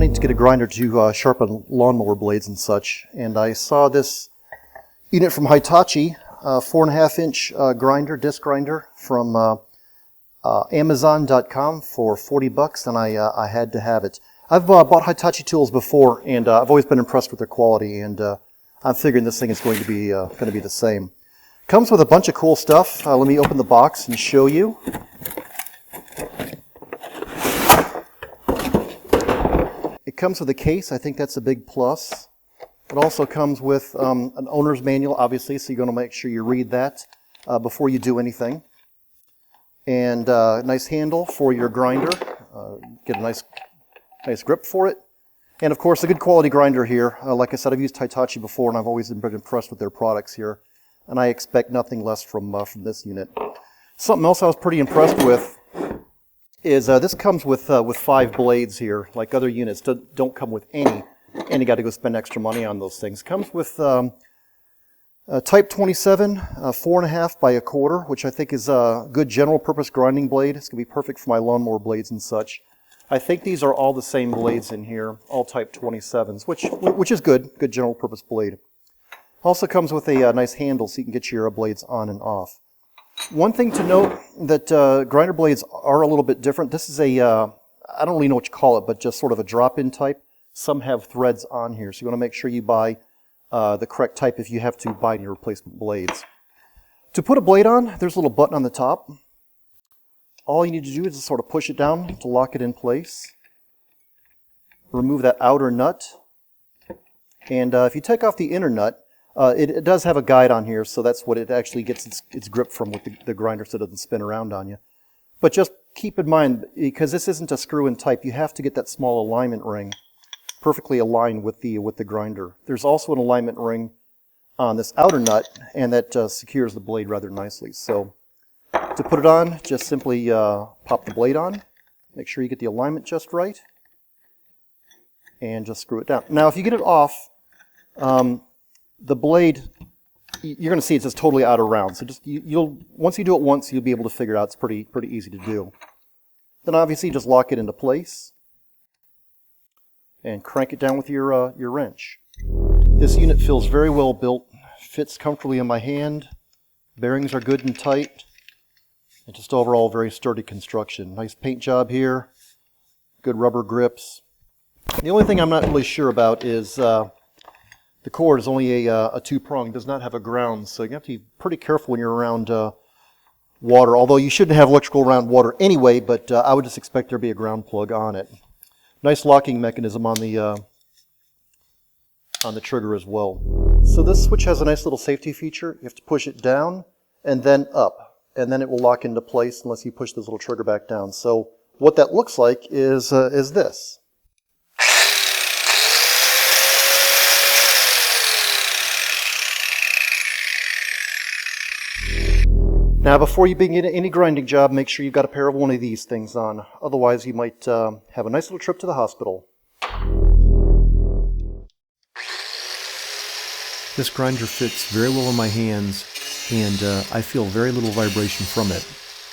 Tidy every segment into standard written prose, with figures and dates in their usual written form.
wanting to get a grinder to sharpen lawnmower blades and such, and I saw this unit from Hitachi, 4.5-inch grinder, disc grinder from Amazon.com for $40, and I had to have it. I've bought Hitachi tools before, and I've always been impressed with their quality, and I'm figuring this thing is going to be the same. Comes with a bunch of cool stuff. Let me open the box and show you. It comes with a case. I think that's a big plus. It also comes with an owner's manual, obviously, so you're going to make sure you read that before you do anything. And a nice handle for your grinder. Get a nice grip for it. And of course, a good quality grinder here. Like I said, I've used Hitachi before, and I've always been impressed with their products here. And I expect nothing less from this unit. Something else I was pretty impressed with is this comes with 5 blades here. Like other units don't come with any, and you got to go spend extra money on those things. Comes with Type 27, 4.5 by 1/4, which I think is a good general purpose grinding blade. It's going to be perfect for my lawnmower blades and such. I think these are all the same blades in here, all Type 27s, which is good general purpose blade. Also comes with a nice handle so you can get your blades on and off. One thing to note that grinder blades are a little bit different. This is a, I don't really know what you call it, but just sort of a drop-in type. Some have threads on here, so you want to make sure you buy the correct type if you have to buy your replacement blades. To put a blade on, there's a little button on the top. All you need to do is just sort of push it down to lock it in place. Remove that outer nut. And if you take off the inner nut, it does have a guide on here, so that's what it actually gets its grip from with the grinder so it doesn't spin around on you. But just keep in mind, because this isn't a screw-in type, you have to get that small alignment ring perfectly aligned with the grinder. There's also an alignment ring on this outer nut, and that secures the blade rather nicely. So to put it on, just simply pop the blade on, make sure you get the alignment just right, and just screw it down. Now if you get it off, the blade, you're going to see it's just totally out of round. So just once you do it once, you'll be able to figure it out. It's pretty easy to do. Then obviously just lock it into place and crank it down with your wrench. This unit feels very well built, fits comfortably in my hand. Bearings are good and tight, and just overall very sturdy construction. Nice paint job here, good rubber grips. The only thing I'm not really sure about is the cord is only a 2-prong, does not have a ground, so you have to be pretty careful when you're around water, although you shouldn't have electrical around water anyway, but I would just expect there to be a ground plug on it. Nice locking mechanism on the trigger as well. So this switch has a nice little safety feature. You have to push it down and then up, and then it will lock into place unless you push this little trigger back down. So what that looks like is this. Now before you begin any grinding job, make sure you've got a pair of one of these things on. Otherwise you might have a nice little trip to the hospital. This grinder fits very well in my hands, and I feel very little vibration from it.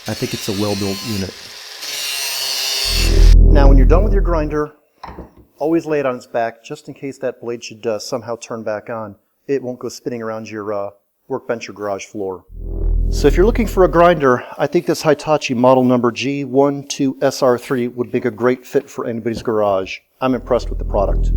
I think it's a well-built unit. Now when you're done with your grinder, always lay it on its back just in case that blade should somehow turn back on. It won't go spinning around your workbench or garage floor. So if you're looking for a grinder, I think this Hitachi model number G12SR3 would make a great fit for anybody's garage. I'm impressed with the product.